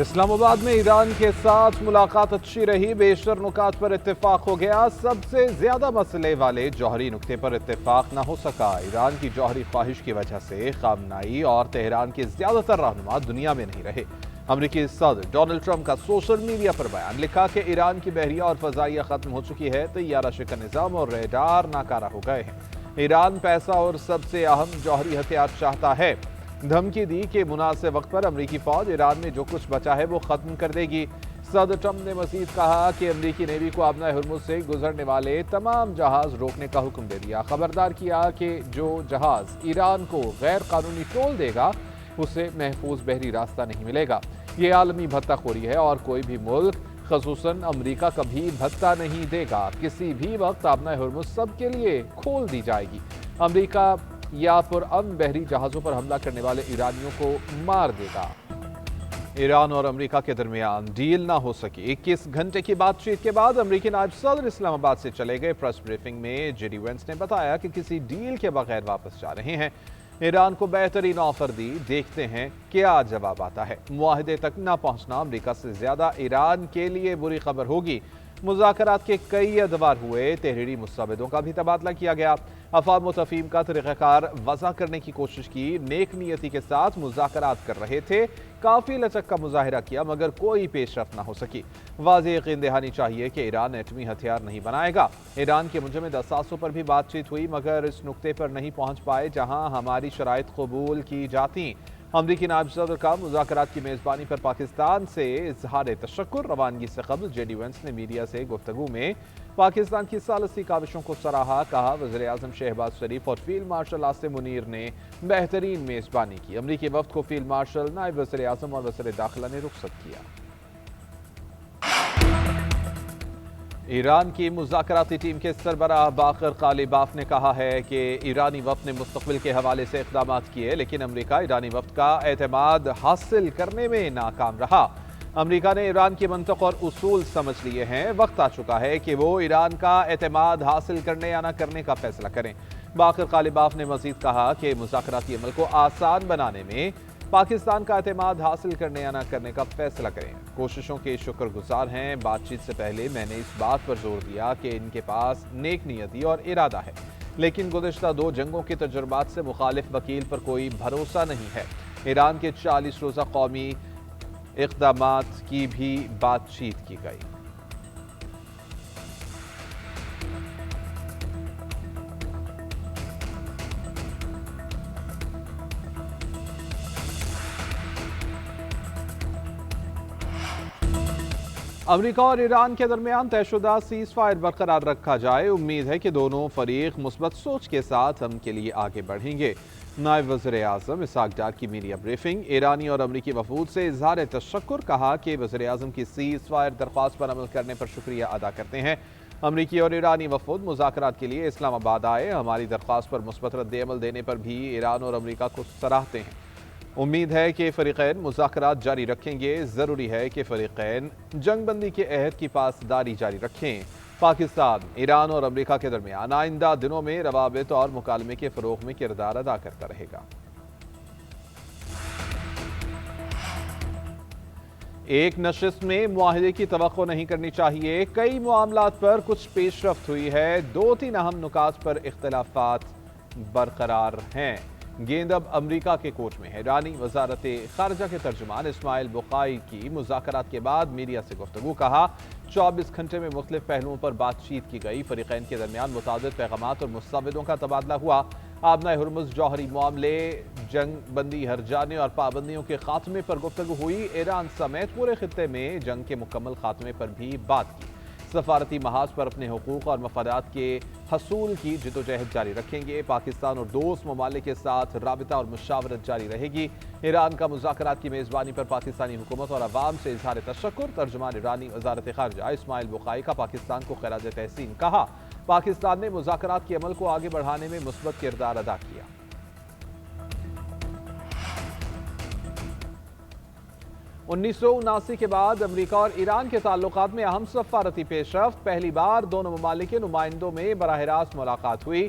اسلام آباد میں ایران کے ساتھ ملاقات اچھی رہی، بیشتر نکات پر اتفاق ہو گیا، سب سے زیادہ مسئلے والے جوہری نکتے پر اتفاق نہ ہو سکا۔ ایران کی جوہری خواہش کی وجہ سے خامنائی اور تہران کے زیادہ تر رہنما دنیا میں نہیں رہے۔ امریکی صدر ڈونلڈ ٹرمپ کا سوشل میڈیا پر بیان، لکھا کہ ایران کی بحریہ اور فضائیہ ختم ہو چکی ہے، طیارہ شکن نظام اور ریڈار ناکارہ ہو گئے ہیں۔ ایران پیسہ اور سب سے اہم جوہری ہتھیار چاہتا ہے۔ دھمکی دی کہ مناسب وقت پر امریکی فوج ایران میں جو کچھ بچا ہے وہ ختم کر دے گی۔ صدر ٹرمپ نے مزید کہا کہ امریکی نیوی کو آبنائے ہرمز سے گزرنے والے تمام جہاز روکنے کا حکم دے دیا، خبردار کیا کہ جو جہاز ایران کو غیر قانونی ٹول دے گا اسے محفوظ بحری راستہ نہیں ملے گا۔ یہ عالمی بھتہ خوری ہے اور کوئی بھی ملک خصوصاً امریکہ کبھی بھتہ نہیں دے گا۔ کسی بھی وقت آبنائے ہرمز سب کے لیے کھول دی جائے گی۔ امریکہ یا پرامن بحری جہازوں پر حملہ کرنے والے ایرانیوں کو مار دے گا۔ ایران اور امریکہ کے درمیان ڈیل نہ ہو سکی۔ 21 گھنٹے کی بات چیت کے بعد امریکی نائب صدر اسلام آباد سے چلے گئے۔ پریس بریفنگ میں جے ڈی وینس نے بتایا کہ کسی ڈیل کے بغیر واپس جا رہے ہیں۔ ایران کو بہترین آفر دی، دیکھتے ہیں کیا جواب آتا ہے۔ معاہدے تک نہ پہنچنا امریکہ سے زیادہ ایران کے لیے بری خبر ہوگی۔ مذاکرات کے کئی ادوار ہوئے، تحریری مستندوں کا بھی تبادلہ کیا گیا۔ افہام و تفہیم کا طریقہ کار وضع کرنے کی کوشش کی، نیک نیتی کے ساتھ مذاکرات کر رہے تھے، کافی لچک کا مظاہرہ کیا مگر کوئی پیش رفت نہ ہو سکی۔ واضح یقین دہانی چاہیے کہ ایران ایٹمی ہتھیار نہیں بنائے گا۔ ایران کے منجمد اثاثوں پر بھی بات چیت ہوئی مگر اس نقطے پر نہیں پہنچ پائے جہاں ہماری شرائط قبول کی جاتی۔ امریکی نائب صدر کا مذاکرات کی میزبانی پر پاکستان سے اظہار تشکر۔ روانگی سے قبل جے ڈی وینس نے میڈیا سے گفتگو میں پاکستان کی ثالثی کاوشوں کو سراہا، کہا وزیراعظم شہباز شریف اور فیلڈ مارشل عاصم منیر نے بہترین میزبانی کی۔ امریکی وفد کو فیلڈ مارشل، نائب وزیراعظم اور وزیر داخلہ نے رخصت کیا۔ ایران کی مذاکراتی ٹیم کے سربراہ باقر غالیباف نے کہا ہے کہ ایرانی وفد نے مستقبل کے حوالے سے اقدامات کیے لیکن امریکہ ایرانی وفد کا اعتماد حاصل کرنے میں ناکام رہا۔ امریکہ نے ایران کی منطق اور اصول سمجھ لیے ہیں، وقت آ چکا ہے کہ وہ ایران کا اعتماد حاصل کرنے یا نہ کرنے کا فیصلہ کریں۔ باقر غالیباف نے مزید کہا کہ مذاکراتی عمل کو آسان بنانے میں پاکستان کا اعتماد حاصل کرنے یا نہ کرنے کا فیصلہ کریں۔ کوششوں کے شکر گزار ہیں۔ بات چیت سے پہلے میں نے اس بات پر زور دیا کہ ان کے پاس نیک نیتی اور ارادہ ہے لیکن گزشتہ 2 جنگوں کے تجربات سے مخالف وکیل پر کوئی بھروسہ نہیں ہے۔ ایران کے 40 روزہ قومی اقدامات کی بھی بات چیت کی گئی۔ امریکہ اور ایران کے درمیان طے شدہ سیز فائر برقرار رکھا جائے۔ امید ہے کہ دونوں فریق مثبت سوچ کے ساتھ ہم کے لیے آگے بڑھیں گے۔ نائب وزیر اعظم اسحاق ڈار کی میڈیا بریفنگ۔ ایرانی اور امریکی وفود سے اظہار تشکر، کہا کہ وزیر اعظم کی سیز فائر درخواست پر عمل کرنے پر شکریہ ادا کرتے ہیں۔ امریکی اور ایرانی وفود مذاکرات کے لیے اسلام آباد آئے، ہماری درخواست پر مثبت رد عمل دینے پر بھی ایران اور امریکہ کو سراہتے ہیں۔ امید ہے کہ فریقین مذاکرات جاری رکھیں گے۔ ضروری ہے کہ فریقین جنگ بندی کے عہد کی پاسداری جاری رکھیں۔ پاکستان ایران اور امریکہ کے درمیان آئندہ دنوں میں روابط اور مکالمے کے فروغ میں کردار ادا کرتا رہے گا۔ ایک نشست میں معاہدے کی توقع نہیں کرنی چاہیے۔ کئی معاملات پر کچھ پیش رفت ہوئی ہے، 2-3 اہم نکات پر اختلافات برقرار ہیں۔ گیند اب امریکہ کے کورٹ میں ہے۔ ایرانی وزارت خارجہ کے ترجمان اسماعیل بقائی کی مذاکرات کے بعد میڈیا سے گفتگو، کہا 24 گھنٹے میں مختلف پہلوؤں پر بات چیت کی گئی۔ فریقین کے درمیان متعدد پیغامات اور مستندوں کا تبادلہ ہوا۔ آبنائے ہرمز، جوہری معاملے، جنگ بندی ہرجانے اور پابندیوں کے خاتمے پر گفتگو ہوئی۔ ایران سمیت پورے خطے میں جنگ کے مکمل خاتمے پر بھی بات کی۔ سفارتی محاذ پر اپنے حقوق اور مفادات کے حصول کی جدوجہد جاری رکھیں گے۔ پاکستان اور دوست ممالک کے ساتھ رابطہ اور مشاورت جاری رہے گی۔ ایران کا مذاکرات کی میزبانی پر پاکستانی حکومت اور عوام سے اظہار تشکر۔ ترجمان ایرانی وزارت خارجہ اسماعیل بقائی کا پاکستان کو خراج تحسین، کہا پاکستان نے مذاکرات کے عمل کو آگے بڑھانے میں مثبت کردار ادا کیا۔ 1979 کے بعد امریکہ اور ایران کے تعلقات میں اہم سفارتی پیش رفت۔ پہلی بار دونوں ممالک کے نمائندوں میں براہ راست ملاقات ہوئی۔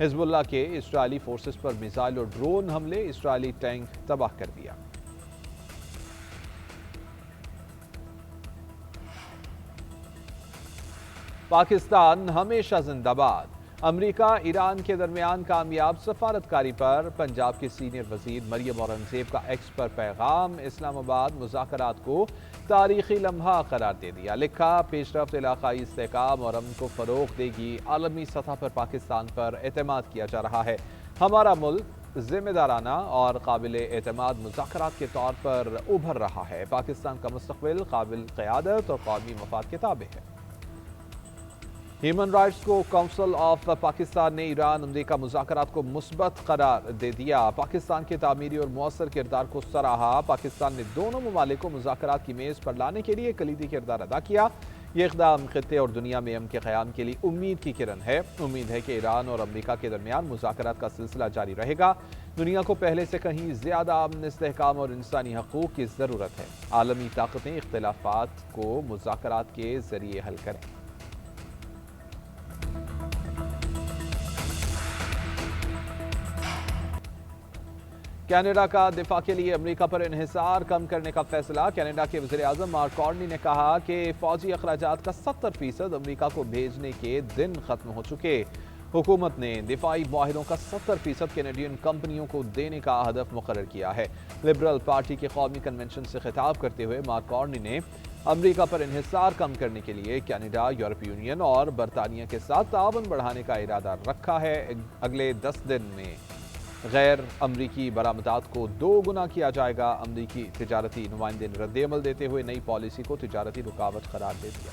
حزب اللہ کے اسرائیلی فورسز پر میزائل اور ڈرون حملے، اسرائیلی ٹینک تباہ کر دیا۔ پاکستان ہمیشہ زندہ باد۔ امریکہ ایران کے درمیان کامیاب سفارتکاری پر پنجاب کے سینئر وزیر مریم اورنگزیب کا ایکس پر پیغام، اسلام آباد مذاکرات کو تاریخی لمحہ قرار دے دیا۔ لکھا، پیش رفت علاقائی استحکام اور امن کو فروغ دے گی، عالمی سطح پر پاکستان پر اعتماد کیا جا رہا ہے۔ ہمارا ملک ذمہ دارانہ اور قابل اعتماد مذاکرات کے طور پر ابھر رہا ہے۔ پاکستان کا مستقبل قابل قیادت اور قومی مفاد کے تابع ہے۔ ہیومن رائٹس کو کونسل آف پاکستان نے ایران امریکہ مذاکرات کو مثبت قرار دے دیا۔ پاکستان کے تعمیری اور مؤثر کردار کو سراہا۔ پاکستان نے دونوں ممالک کو مذاکرات کی میز پر لانے کے لیے کلیدی کردار ادا کیا۔ یہ اقدام خطے اور دنیا میں امن کے قیام کے لیے امید کی کرن ہے۔ امید ہے کہ ایران اور امریکہ کے درمیان مذاکرات کا سلسلہ جاری رہے گا۔ دنیا کو پہلے سے کہیں زیادہ امن، استحکام اور انسانی حقوق کی ضرورت ہے۔ عالمی طاقتیں اختلافات کو مذاکرات کے ذریعے حل کریں۔ کینیڈا کا دفاع کے لیے امریکہ پر انحصار کم کرنے کا فیصلہ۔ کینیڈا کے وزیر اعظم مارک کارنی نے کہا کہ فوجی اخراجات کا 70% امریکہ کو بھیجنے کے دن ختم ہو چکے۔ حکومت نے دفاعی معاہدوں کا 70% کینیڈین کمپنیوں کو دینے کا ہدف مقرر کیا ہے۔ لبرل پارٹی کے قومی کنونشن سے خطاب کرتے ہوئے مارک کارنی نے امریکہ پر انحصار کم کرنے کے لیے کینیڈا، یورپی یونین اور برطانیہ کے ساتھ تعاون بڑھانے کا ارادہ رکھا ہے۔ اگلے 10 دن میں غیر امریکی برآمدات کو 2 گنا کیا جائے گا۔ امریکی تجارتی نمائندے نے رد عمل دیتے ہوئے نئی پالیسی کو تجارتی رکاوٹ قرار دے دیا۔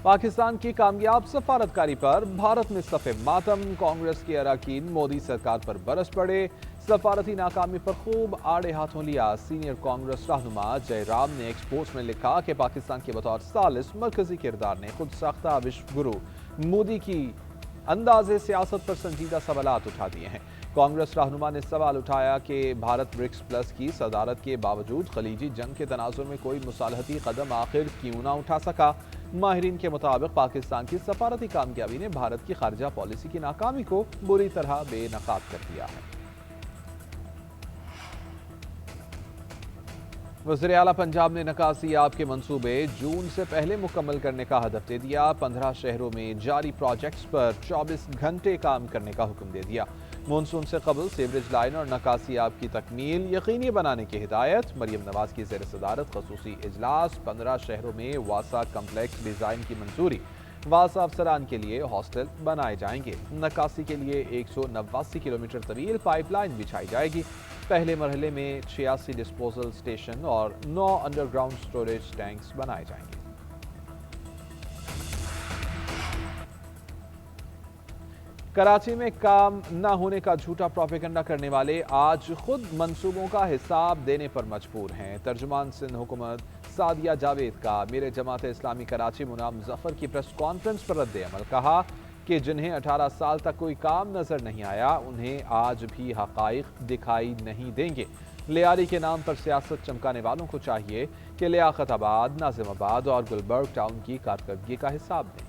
پاکستان کی کامیاب سفارتکاری پر بھارت میں صف ماتم، کانگریس کے اراکین مودی سرکار پر برس پڑے۔ سفارتی ناکامی پر خوب آڑے ہاتھوں لیا۔ سینئر کانگریس رہنما جے رام نے ایکس پوسٹ میں لکھا کہ پاکستان کے بطور ثالث مرکزی کردار نے خود ساختہ وشو گرو مودی کی انداز سیاست پر سنجیدہ سوالات اٹھا دیے ہیں۔ کانگریس رہنما نے سوال اٹھایا کہ بھارت برکس پلس کی صدارت کے باوجود خلیجی جنگ کے تناظر میں کوئی مصالحتی قدم آخر کیوں نہ اٹھا سکا۔ ماہرین کے مطابق پاکستان کی سفارتی کامیابی نے بھارت کی خارجہ پالیسی کی ناکامی کو بری طرح بے نقاب کر دیا ہے۔ وزیر اعلیٰ پنجاب نے نکاسی آب کے منصوبے جون سے پہلے مکمل کرنے کا ہدف دے دیا۔ 15 شہروں میں جاری پروجیکٹس پر 24 گھنٹے کام کرنے کا حکم دے دیا۔ مونسون سے قبل سیوریج لائن اور نکاسی آب کی تکمیل یقینی بنانے کی ہدایت۔ مریم نواز کی زیر صدارت خصوصی اجلاس۔ 15 شہروں میں واسا کمپلیکس ڈیزائن کی منظوری۔ واسا افسران کے لیے ہاسٹل بنائے جائیں گے۔ نکاسی کے لیے 189 کلومیٹر طویل پائپ لائن بچھائی جائے گی۔ پہلے مرحلے میں 86 ڈسپوزل اسٹیشن اور 9 انڈر گراؤنڈ سٹوریج ٹینکس بنائے جائیں گے۔ کراچی میں کام نہ ہونے کا جھوٹا پروپیگنڈا کرنے والے آج خود منصوبوں کا حساب دینے پر مجبور ہیں۔ ترجمان سندھ حکومت سعدیہ جاوید کا میر جماعت اسلامی کراچی مناب مظفر کی پریس کانفرنس پر رد عمل۔ کہا کہ جنہیں 18 سال تک کوئی کام نظر نہیں آیا انہیں آج بھی حقائق دکھائی نہیں دیں گے۔ لیاری کے نام پر سیاست چمکانے والوں کو چاہیے کہ لیاقت آباد، ناظم آباد اور گلبرگ ٹاؤن کی کارکردگی کا حساب دیں۔